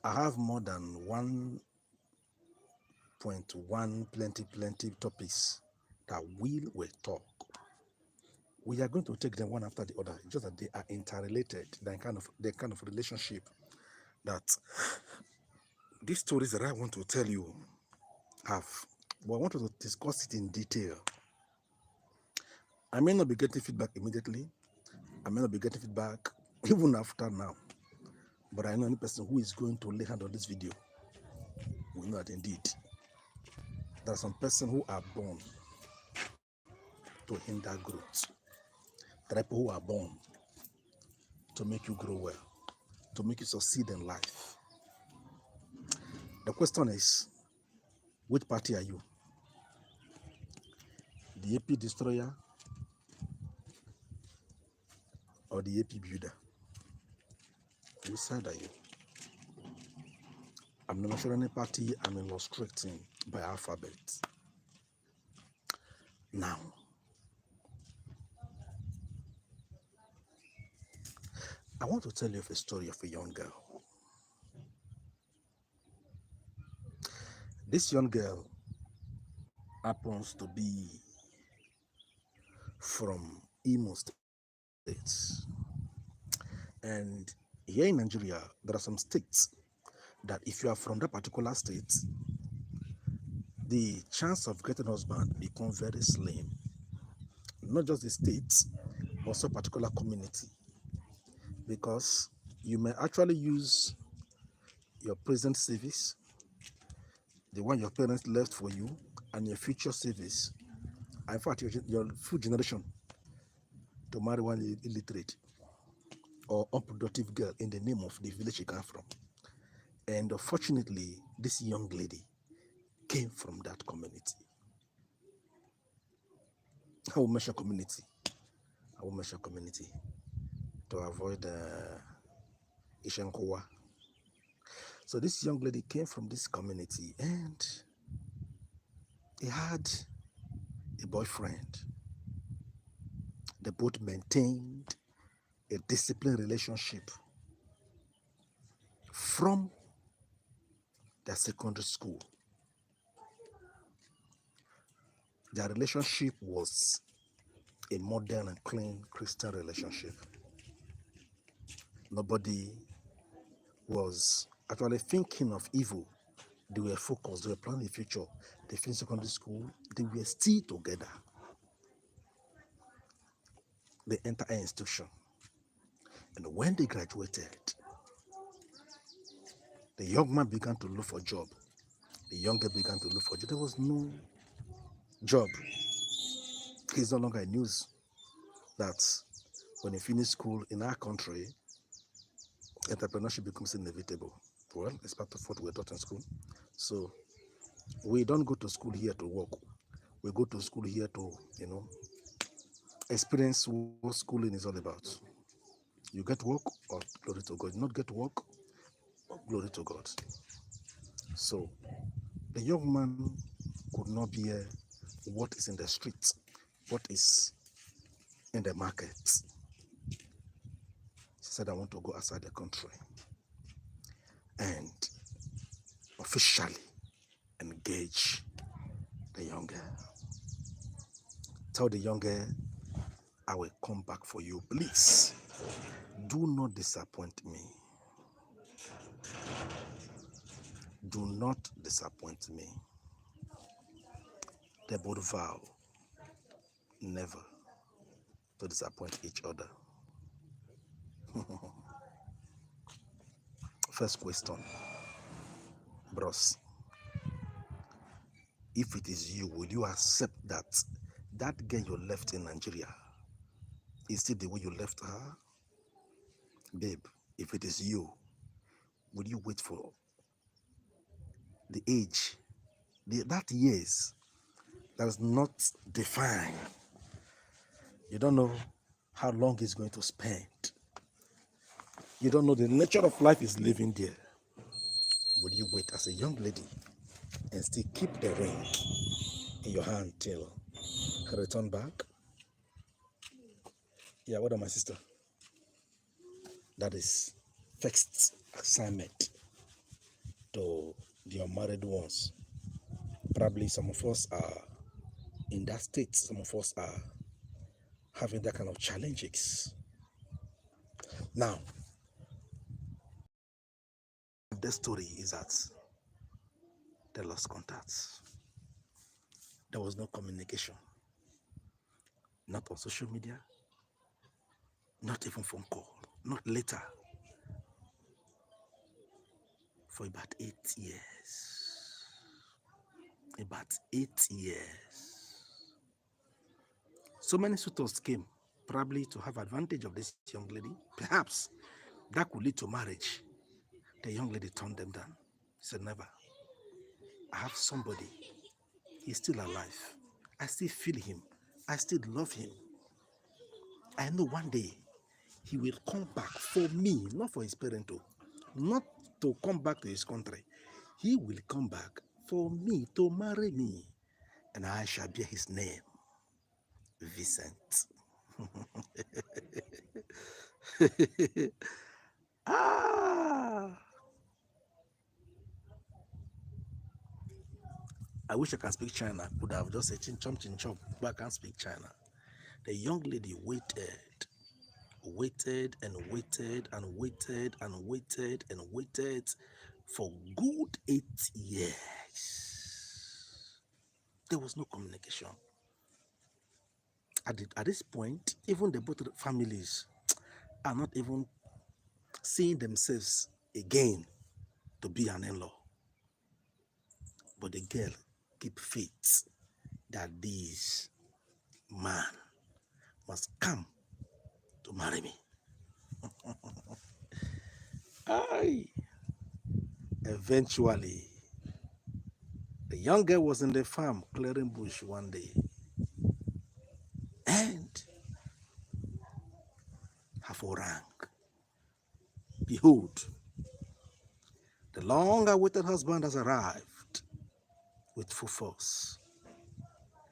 I have more than 1.1 plenty topics that we will talk. We are going to take them one after the other, just that they are interrelated, the kind of relationship that these stories that I want to tell you have. But I want to discuss it in detail. I may not be getting feedback immediately. I may not be getting feedback even after now. But I know any person who is going to lay hand on this video will know that indeed there are some persons who are born to hinder growth. There are people who are born to make you grow well, to make you succeed in life. The question is, which party are you? The AP destroyer or the AP builder? Which side are you? I'm not mentioning any party, I'm illustrating by alphabet. Now, I want to tell you a story of a young girl. This young girl happens to be from Imo State. And here in Nigeria, there are some states that if you are from that particular state, the chance of getting a husband becomes very slim. Not just the state, but also a particular community. Because you may actually use your present service, the one your parents left for you, and your future service, and in fact, your full generation, to marry one illiterate or unproductive girl in the name of the village you come from. And unfortunately, this young lady came from that community. I will mention community. I will mention community to avoid Ishankowa. So this young lady came from this community and he had a boyfriend. They both maintained a disciplined relationship from their secondary school. Their relationship was a modern and clean Christian relationship. Nobody was actually thinking of evil. They were focused, they were planning the future. They finished secondary school, they were still together. They entered an institution. And when they graduated, the young man began to look for a job. The young girl began to look for a job. There was no job. It's no longer a news that when you finish school in our country, entrepreneurship becomes inevitable. Well, it's part of what we're taught in school. So we don't go to school here to work. We go to school here to, experience what schooling is all about. You get work or glory to God. You not get work or glory to God. So the young man could not bear what is in the streets, what is in the market. He said, I want to go outside the country and officially engage the young girl. Tell the young girl, I will come back for you. Please, do not disappoint me. Do not disappoint me. They both vow never to disappoint each other. First question, bros. If it is you, will you accept that that girl you left in Nigeria is still the way you left her? Babe, if it is you, will you wait for the age, that years that is not defined? You don't know how long he's going to spend. You don't know the nature of life is living there. Will you wait as a young lady and still keep the ring in your hand till he return back? Yeah, what are my sister? That is fixed assignment. to the unmarried ones. Probably some of us are in that state, some of us are having that kind of challenges. Now, the story is that they lost contact. There was no communication, not on social media, not even phone call, not later, for about 8 years. About 8 years. So many suitors came, probably to have advantage of this young lady. Perhaps that could lead to marriage. The young lady turned them down. She said, never. I have somebody. He's still alive. I still feel him. I still love him. I know one day he will come back for me, not for his parent, not to come back to his country. He will come back for me, to marry me, and I shall bear his name, Vincent. Ah, I wish I can speak China. Could have just said chin chom, but I can't speak China. The young lady waited and waited and waited and waited and waited for good 8 years. There was no communication. At this point, even the both families are not even seeing themselves again to be an in-law. But the girl keep faith that this man must come to marry me. Aye. Eventually, the young girl was in the farm clearing bush one day, and her phone rang. Behold, the long-awaited husband has arrived with full force.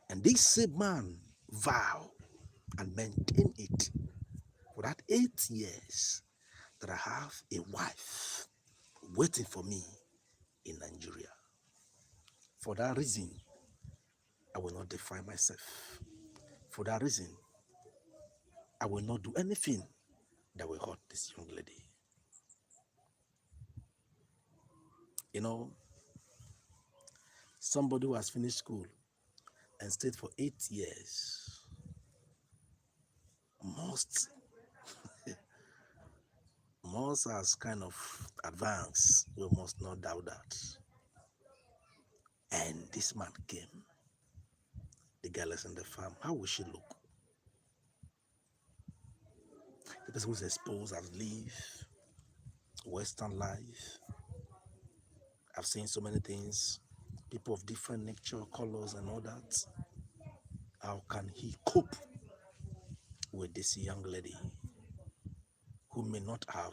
And this same man vow and maintain it for that 8 years that I have a wife waiting for me in Nigeria. For that reason, I will not defile myself. For that reason, I will not do anything that will hurt this young lady. You know, somebody who has finished school and stayed for 8 years must has kind of advanced. We must not doubt that. And this man came. The girl is in the farm. How will she look? The person who's exposed has lived Western life. I've seen so many things. People of different nature, colors, and all that. How can he cope with this young lady who may not have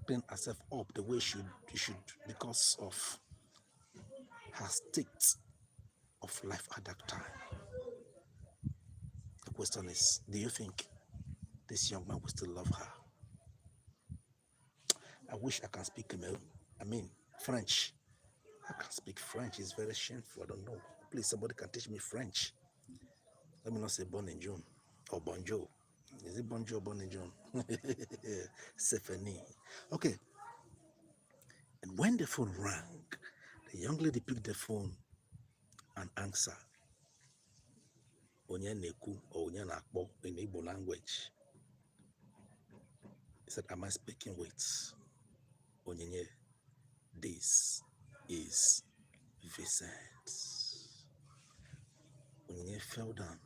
cleaned herself up the way she should because of her state of life at that time? The question is, do you think this young man will still love her? I wish I can speak French. I can speak French. It's very shameful. I don't know. Please, somebody can teach me French. Let me not say bon in June or bonjour. Is it bonjour or bon in June? Stephanie. Okay. And when the phone rang, the young lady picked the phone and answered. Onye neku or onye nakpo in Igbo language. He said, am I speaking with Onyenye? This is Vincent. Onyenye fell down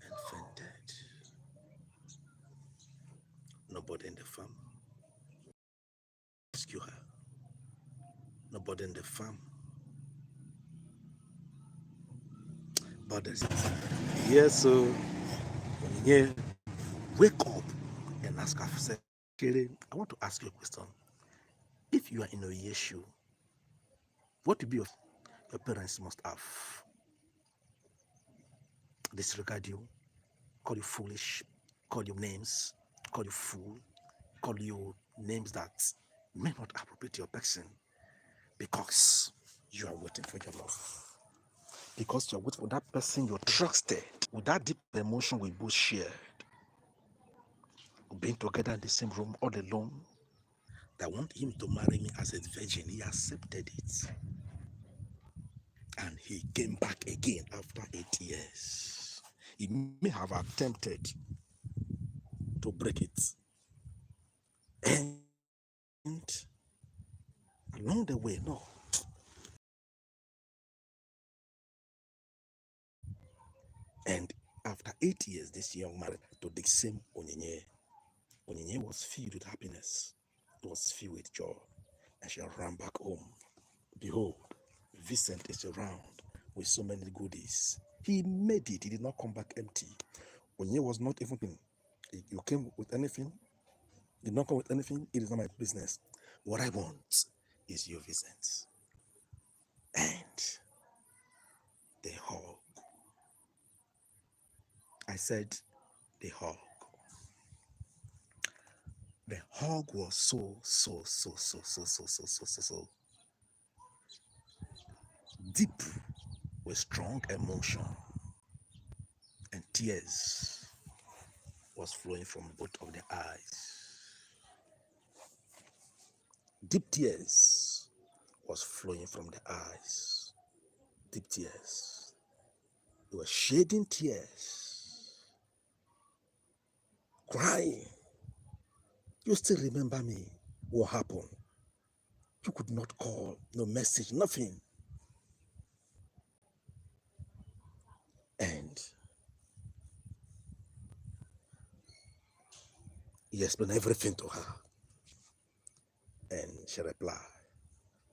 and fainted. Nobody in the farm rescue her. Nobody in the farm bothers. Yes, so Onyenye wake up and ask herself, I want to ask you a question. If you are in a issue, what would be your parents must have? Disregard you, call you foolish, call you names, call you fool, call you names that may not appropriate your person because you are waiting for your love. Because you're waiting for that person you trusted. With that deep emotion we both shared, being together in the same room all alone, that want him to marry me as a virgin, he accepted it. And he came back again after 8 years. He may have attempted to break it. And along the way, no. And after 8 years, this young man to the same Onyinye. Onyinye was filled with happiness. It was filled with joy. And she ran back home. Behold, Vincent is around with so many goodies. He made it. He did not come back empty. Onyinye was not even. You came with anything? Did not come with anything? It is not my business. What I want is your Vincent. And they hug. I said they hug. The hug was so deep with strong emotion, and tears was flowing from both of their eyes. Deep tears was flowing from their eyes. Deep tears. They were shedding tears, crying. You still remember me? What happened? You could not call, no message, nothing. And he explained everything to her. And she replied,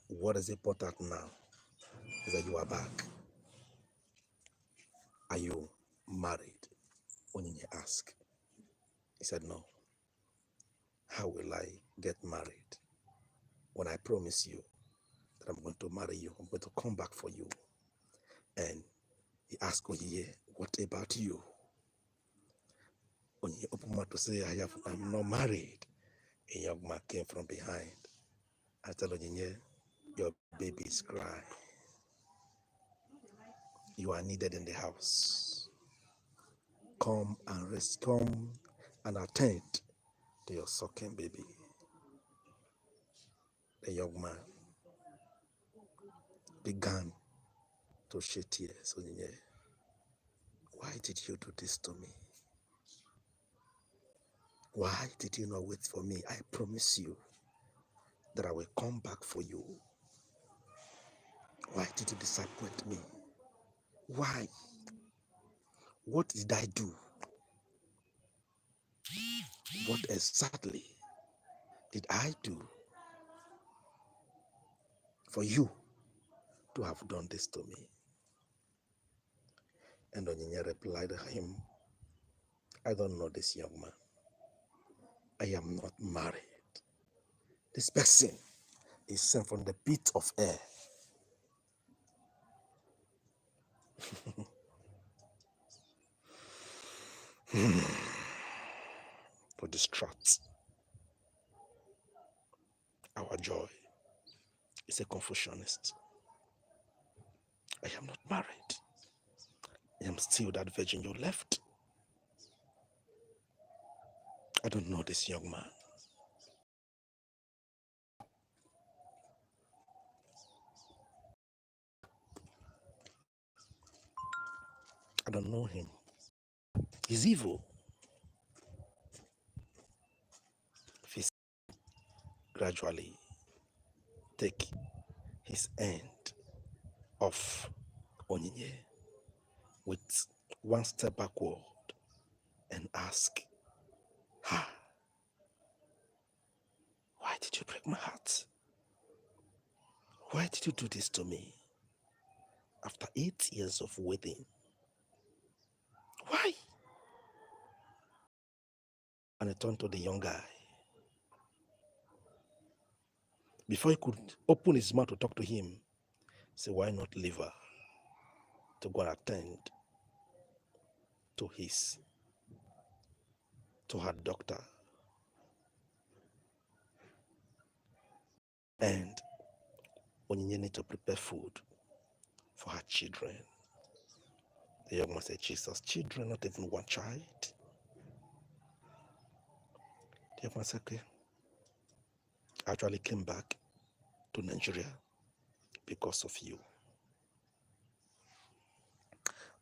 what is important now is that you are back. Are you married? Onyinye asked. He said, no. How will I get married when I promise you that I'm going to marry you? I'm going to come back for you. And he asked Onyinye, what about you? Onyinye opened mouth to say, I'm not married. A young man came from behind. I told Onyinye, your baby is crying. You are needed in the house. Come and attend to your sucking baby. The young man began to shed tears. Onyinye, why did you do this to me? Why did you not wait for me? I promise you that I will come back for you. Why did you disappoint me? Why? What did I do? What exactly did I do for you to have done this to me? And Onyinye replied to him, I don't know this young man. I am not married. This person is sent from the pit of air to distract our joy. He's a Confucianist. I am not married. I am still that virgin you left. I don't know this young man. I don't know him. He's evil. He's gradually take his end off Onyinye with one step backward and ask her, why did you break my heart? Why did you do this to me? After 8 years of waiting. Why? And I turned to the young guy. Before he could open his mouth to talk to him, say, why not leave her to go and attend to her doctor? And Onyinye need to prepare food for her children. The young man said, Jesus, children, not even one child. The young man said, okay. I actually came back to Nigeria because of you,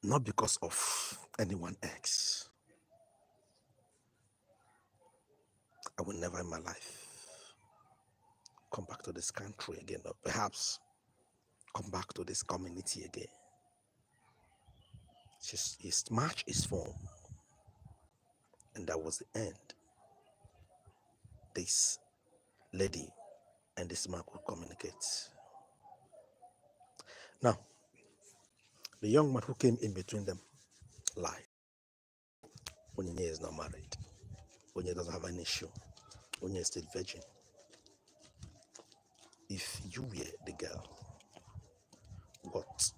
not because of anyone else. I will never in my life come back to this country again, or perhaps come back to this community again. His march is formed, and that was the end. This lady and this man could communicate. Now, the young man who came in between them lied. Onyinye is not married. Onyinye doesn't have an issue. Onyinye is still virgin. If you were the girl, what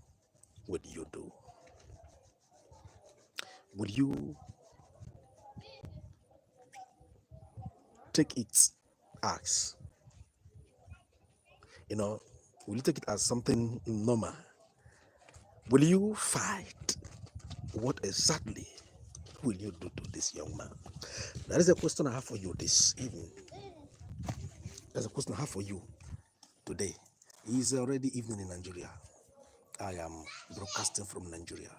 would you do? Would you take it as, will you take it as something normal? Will you fight? What exactly will you do to this young man? That is a question I have for you this evening. That's a question I have for you today. It is already evening in Nigeria. I am broadcasting from Nigeria.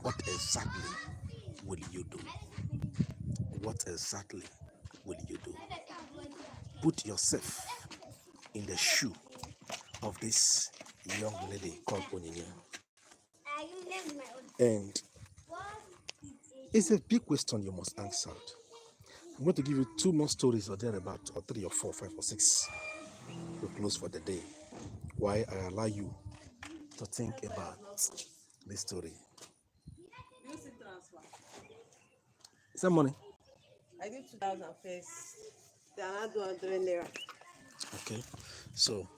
What exactly will you do? What exactly will you do? Put yourself in the shoe of this young lady called Onyinye. And it's a big question you must answer. I'm going to give you 2 more stories or thereabout, or 3 or 4, 5 or 6 to close for the day. Why I allow you to think about this story. Is that money? I did 2,000 first. Then I do 100 naira. Okay. So,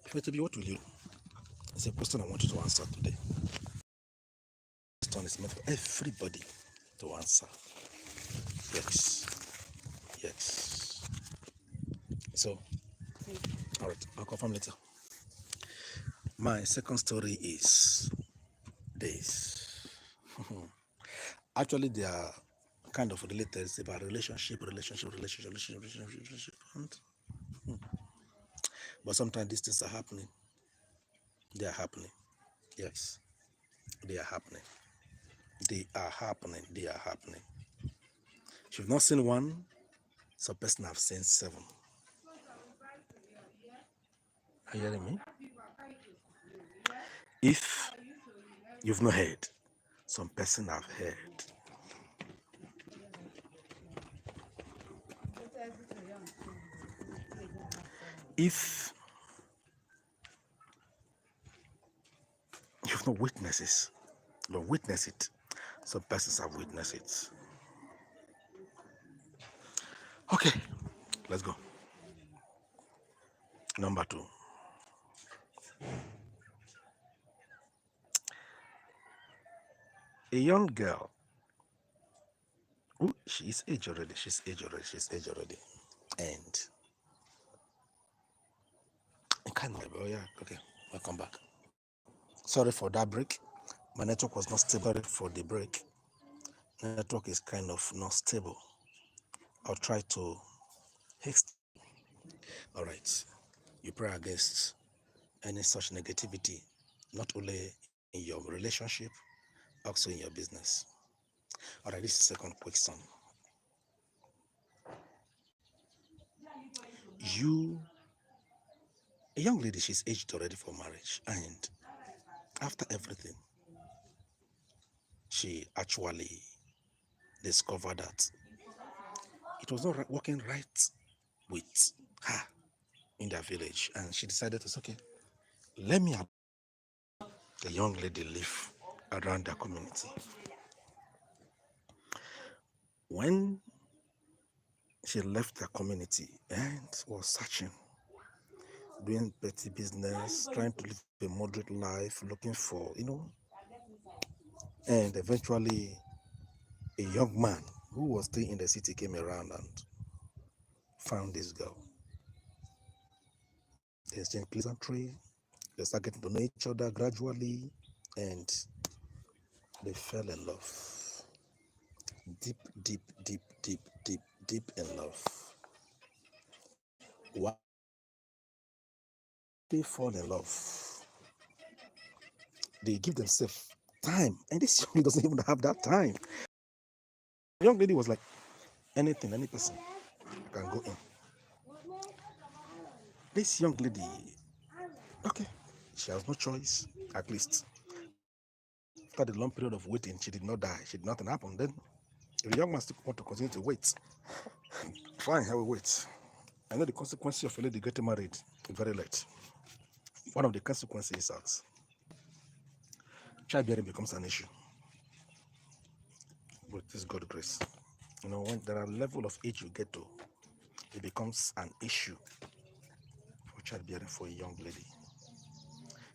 effectively, what will you do? It's a question I want you to answer today. This question is meant for everybody to answer. Yes. Yes. So, all right, I'll confirm later. My second story is this. Actually, they are kind of related. It's about relationship. And, but sometimes these things are happening. They are happening. Yes, they are happening. They are happening. They are happening. If you've not seen one, some person have seen 7. Are you hearing me? If you've not heard, some person have heard. If you've not witnesses, don't witness it. Some persons have witnessed it. Okay, let's go. Number 2. A young girl. Oh, she's age already. She's age already. And I can't remember. Oh yeah, okay. I'll come back. Sorry for that break. My network was not stable for the break. Network is kind of not stable. I'll try to haste. All right. You pray against any such negativity, not only in your relationship, also in your business. All right, this is the second question. A young lady, she's aged already for marriage, and after everything, she actually discovered that it was not working right with her in their village, and she decided to say, okay, let me help the young lady live around their community. When she left the community and was searching, doing petty business, trying to live a moderate life, looking for, and eventually a young man who was staying in the city came around and found this girl. They exchanged pleasantry. They started getting to know each other gradually, and they fell in love. Deep, deep, deep, deep, deep, deep in love. Why they fall in love? They give themselves time, and this young lady doesn't even have that time. The young lady was like, anything, any person can go in. This young lady, okay, she has no choice. At least after the long period of waiting, she did not die. She did nothing happen. Then the young man still want to continue to wait. Fine, I will wait. I know the consequences of a lady getting married very late. One of the consequences is that childbearing becomes an issue. With this God's grace, you know, when there are level of age you get to, it becomes an issue for childbearing for a young lady.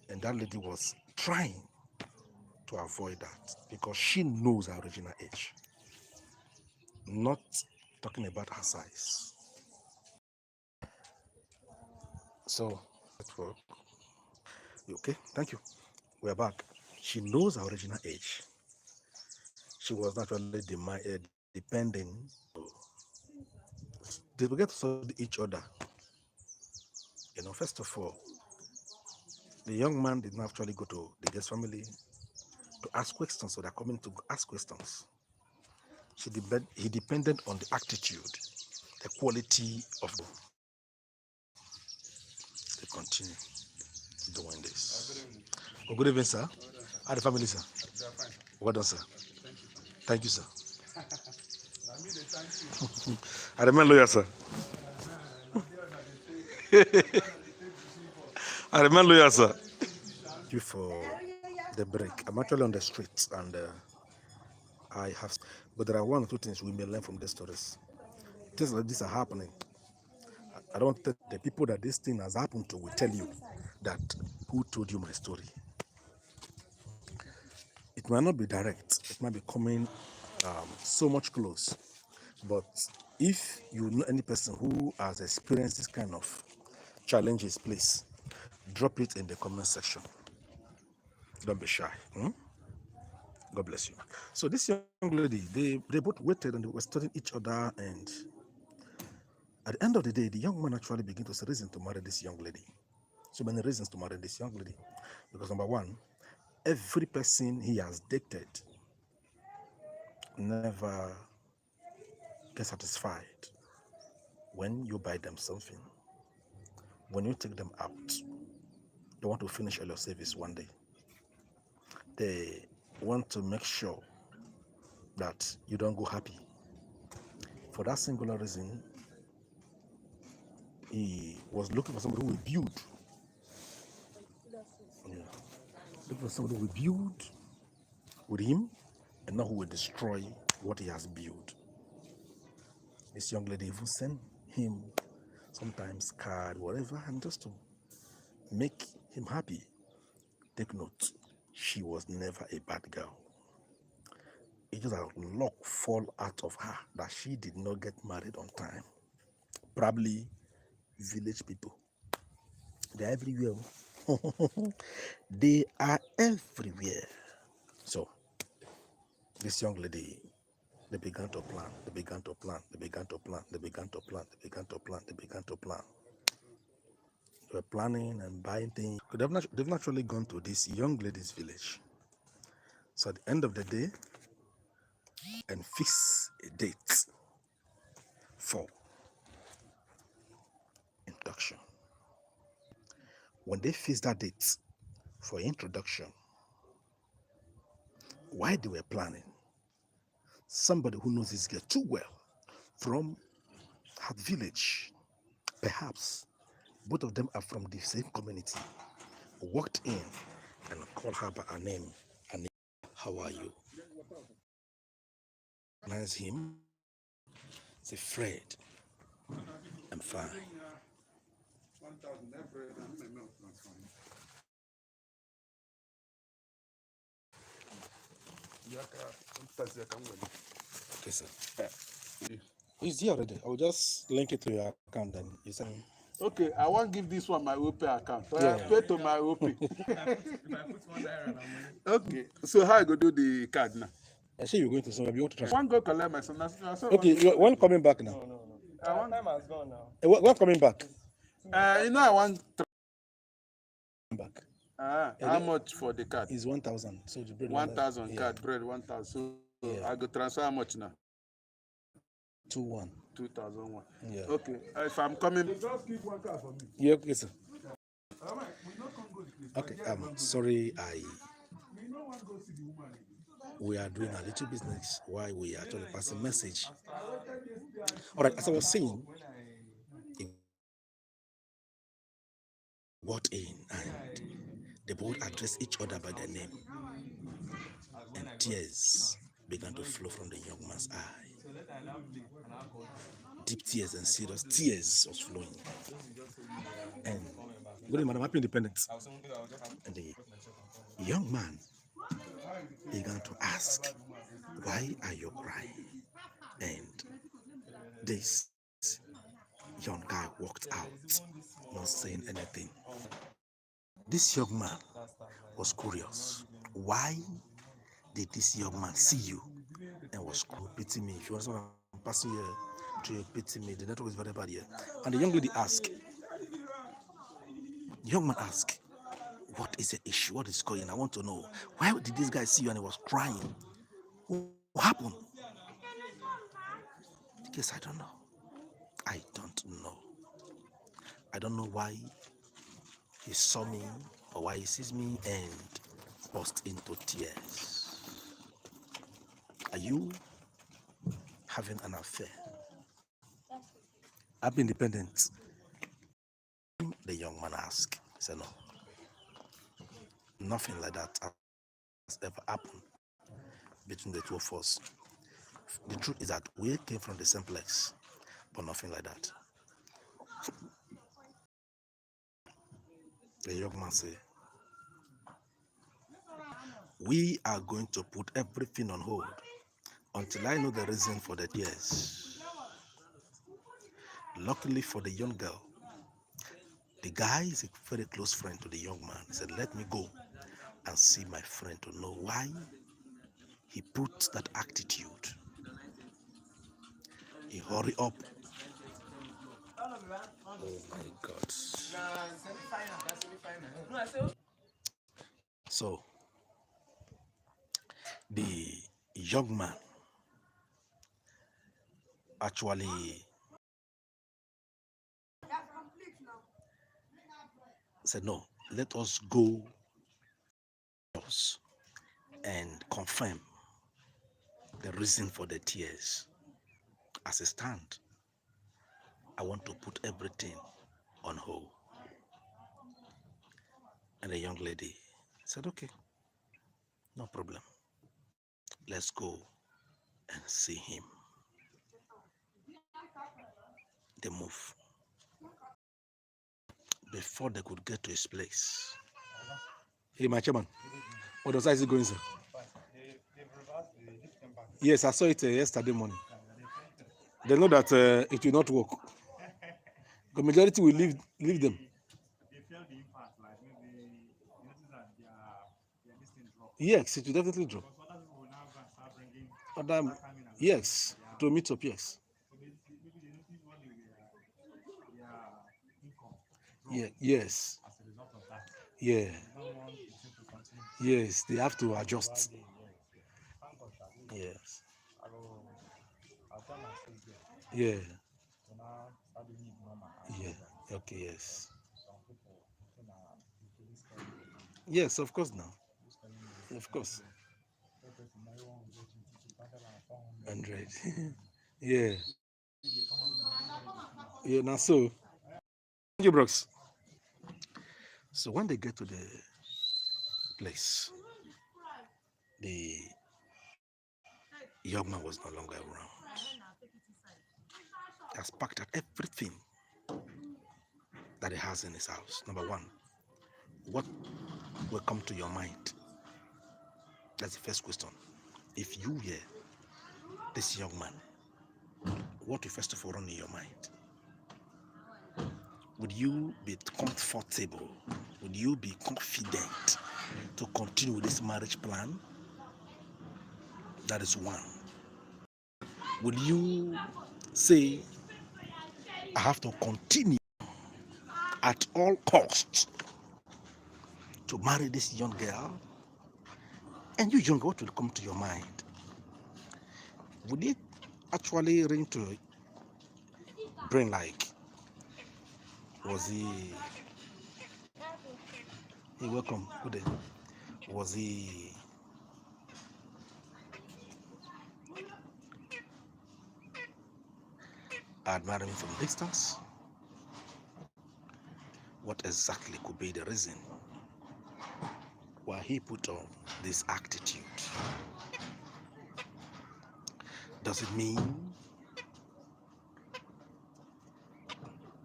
And that lady was trying to avoid that because she knows her original age. Not talking about her size. So, okay, thank you. We're back. She knows her original age. She was naturally depending. They began to study each other. You know, first of all, the young man did not actually go to the guest family to ask questions, so they're coming to ask questions. He depended on the attitude, the quality of the. They continue doing this. Oh, good evening, sir. How the family, sir? Well done, sir. Thank you, sir. I remember lawyer, sir. I remember lawyer, sir. Thank you for the break. I'm actually on the streets and I have, but there are one or two things we may learn from the stories. Things like this are happening. I don't think the people that this thing has happened to will tell you that who told you my story. It might not be direct. It might be coming so much close. But if you know any person who has experienced this kind of challenges, please drop it in the comment section. Don't be shy. God bless you. So this young lady, they both waited and they were studying each other, and at the end of the day, the young man actually began to see reason to marry this young lady. So many reasons to marry this young lady. Because number one, every person he has dated never gets satisfied when you buy them something. When you take them out, they want to finish all your service one day. They want to make sure that you don't go happy. For that singular reason, he was looking for somebody who will build. Yeah. Looking for somebody who will build with him and not who will destroy what he has built. This young lady even sent him sometimes card, whatever, and just to make him happy. Take note, she was never a bad girl. It just a luck fall out of her that she did not get married on time. Probably village people. They're everywhere. They are everywhere. So this young lady, they began to plan, they began to plan, they began to plan, they began to plan, they began to plan, they began to plan. They were planning and buying things. They've naturally gone to this young lady's village. So at the end of the day, and fix a date for introduction. When they fix that date for introduction, while they were planning, somebody who knows this girl too well from her village, perhaps both of them are from the same community, walked in and called her by her name. How are you? Recognize him. Say, Fred, I'm fine. Okay, sir. It's here already. I'll just link it to your account and you send me. Okay, I want give this one my OP account. So Yeah. I pay to my OP. If I put 1 naira na money. Okay, so how I go do the card now? I say you're going to somewhere. You want to I transfer? want go collect my son. Okay, when coming back now? No. I want- Time has gone now. When coming back? You know I want. Back. How much for the card? It's 1,000. So the bread 1,000 yeah. card bread 1,000. So Yeah. I go transfer how much now? 2-1. 2,001. Yeah. Okay, if I'm coming, just keep one card for me. Yeah, okay, sir. Okay, sorry, we are doing a little business while we are actually passing message. All right, as I was saying, he got in and they both addressed each other by their name, and tears began to flow from the young man's eye. Deep tears and serious tears was flowing. And good madam, happy independence. And the young man began to ask, why are you crying? And this young guy walked out, not saying anything. This young man was curious. Why did this young man see you and was pity me? If you want to pass here to pity me, the network is very bad here. And the young lady asked, the young man asked, what is the issue? What is going on? I want to know. Why did this guy see you and he was crying? What happened? Yes, I don't know. I don't know. I don't know why he saw me or why he sees me and burst into tears. Are you having an affair? I've been independent. The young man asked. He said, no. Nothing like that has ever happened between the two of us. The truth is that we came from the same place, but nothing like that. The young man said, we are going to put everything on hold until I know the reason for the tears. Luckily for the young girl, the guy is a very close friend to the young man. He said, let me go and see my friend to know why he put that attitude. He hurried up. Oh my God. So, the young man actually said, no, let us go and confirm the reason for the tears. As a stand, I want to put everything on hold. And the young lady said, okay, no problem. Let's go and see him. They move. Before they could get to his place. Hey, my chairman, what was Isaac going, sir? Yes, I saw it yesterday morning. They know that it will not work. The majority will leave them. They feel the impact, like maybe you notice that their listing drop. Yes, it will definitely drop. Because other people will now go and start bringing Yes, to meet up, yes. So maybe they notice what their income drop Yeah, yes. as a result of that. Yeah. They don't want the thing to continue. Yes, they have to adjust. Thank God, Yes. I'll tell my sister Yeah. to now start doing it normal. Yeah. Okay, yes. Some people, this Yes, of course now. Of course. 100. Yeah. Yeah, now so. Thank you, Brooks. So when they get to the place, the young man was no longer around. He has packed out everything that he has in his house. Number one, what will come to your mind? That's the first question. If you were this young man, what will first of all run in your mind? Would you be comfortable? Would you be confident to continue with this marriage plan? That is one. Would you say, I have to continue at all costs to marry this young girl? And you, young girl, what will come to your mind? Would it actually ring to your brain like, was he welcome, good day. Was he admiring from distance? What exactly could be the reason why he put on this attitude? Does it mean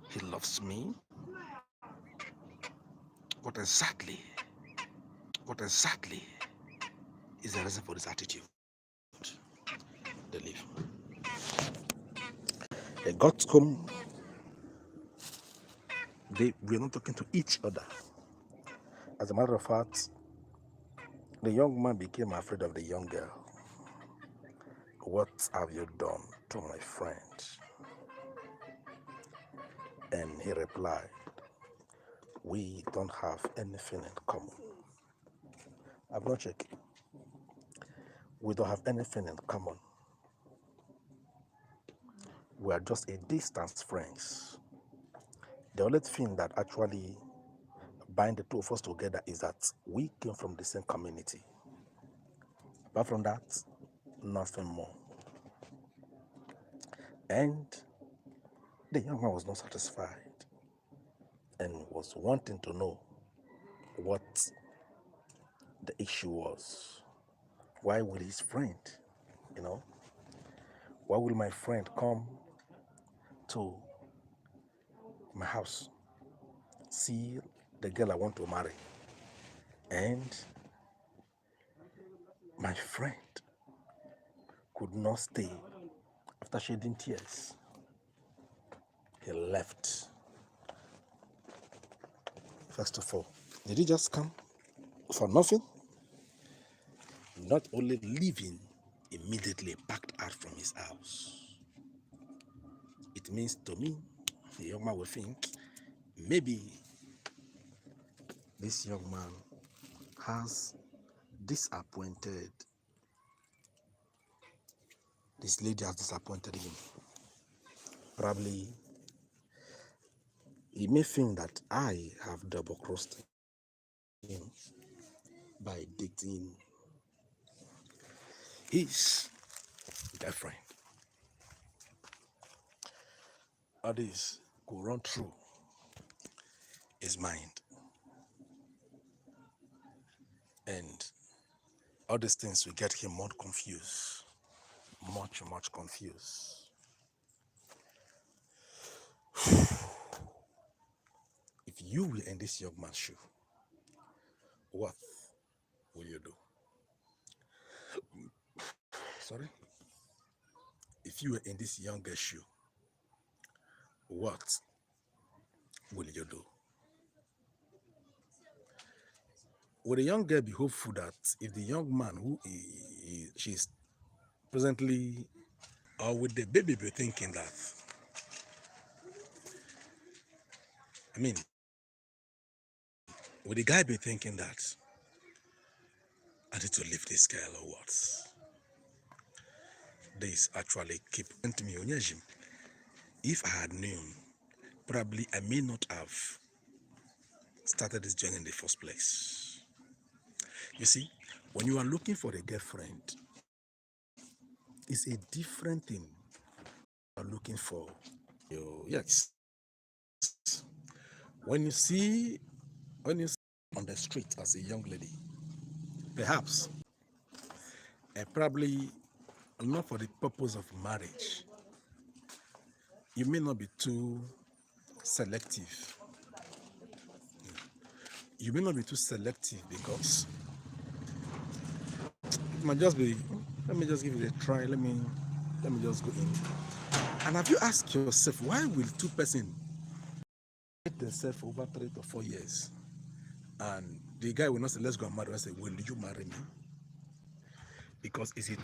he loves me? What exactly is the reason for this attitude? They leave. They got home. They were not talking to each other. As a matter of fact, the young man became afraid of the young girl. What have you done to my friend? And he replied, we don't have anything in common. I've not checked. We don't have anything in common. We are just a distance friends. The only thing that actually binds the two of us together is that we came from the same community. Apart from that, nothing more. And the young man was not satisfied and was wanting to know what the issue was. Why will his friend, why will my friend come to my house, see the girl I want to marry, and my friend could not stay? After shedding tears, he left. First of all, did he just come for nothing? Not only leaving, immediately packed out from his house. It means to me, the young man will think, maybe this young man has disappointed, this lady has disappointed him. Probably he may think that I have double-crossed him by dating his girlfriend. All this could run through his mind. And all these things will get him more confused. Much confused. If you were in this young man's shoe, what will you do? Sorry? If you were in this young girl's shoe, what will you do? Would a young girl be hopeful that if the young man who she's presently, or would the baby be thinking that, would the guy be thinking that I need to leave this girl or what? This actually keep to me. If I had known, probably I may not have started this journey in the first place. You see, when you are looking for a girlfriend, it's a different thing. You are looking for yes. When you see on the street as a young lady, perhaps, probably not for the purpose of marriage, you may not be too selective. You may not be too selective because it might just be, let me just give it a try. Let me just go in. And have you asked yourself, why will two persons get themselves for over 3 to 4 years? And the guy will not say, let's go and marry. I say, will you marry me? Because it's a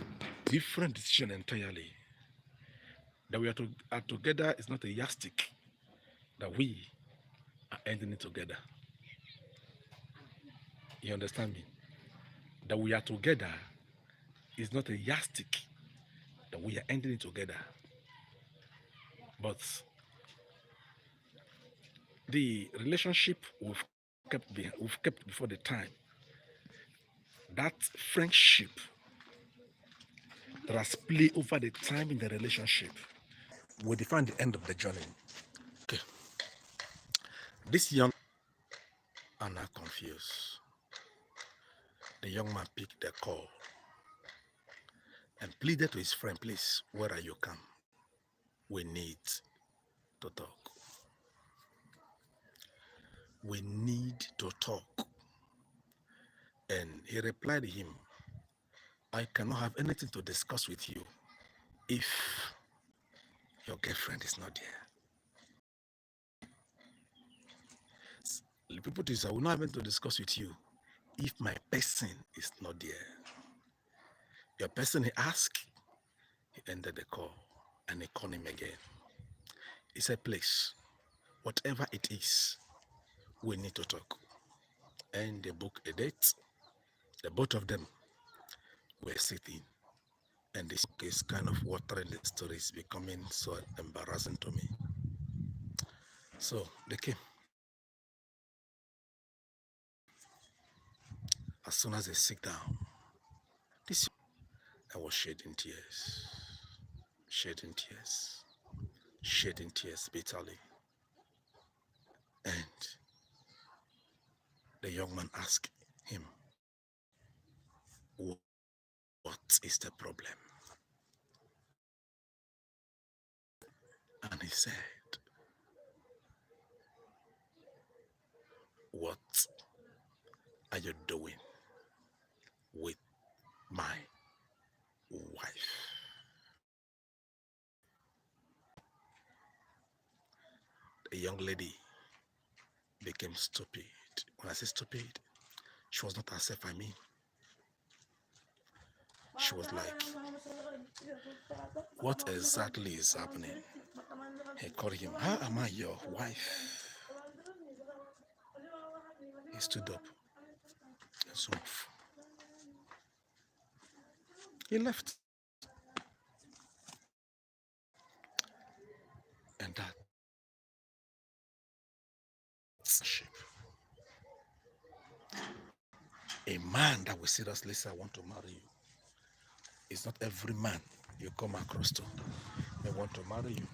different decision entirely. That we are together is not a yardstick that we are ending it together. You understand me? That we are together is not a yardstick that we are ending it together. But the relationship we've kept before the time, that friendship that has played over the time in the relationship will define the end of the journey. Okay. This young are not confused. The young man picked the call and pleaded to his friend, please, where are you come? We need to talk. We need to talk. And he replied to him, I cannot have anything to discuss with you if your girlfriend is not there. The people to say, I will not have anything to discuss with you if my person is not there. Your person he asked, he ended the call and he called him again. He said, please, whatever it is, we need to talk. And they booked a date. The both of them were sitting. And this is kind of watering the story is becoming so embarrassing to me. So they came. As soon as they sit down, I was shedding tears bitterly. And the young man asked him, what is the problem? And he said, what are you doing with my wife? The young lady became stupid. When I say stupid, she was not herself, I mean. She was like, what exactly is happening? He called him, how am I your wife? He stood up and so he left. And that ship. A man that will seriously say, I want to marry you. It's not every man you come across to. They want to marry you.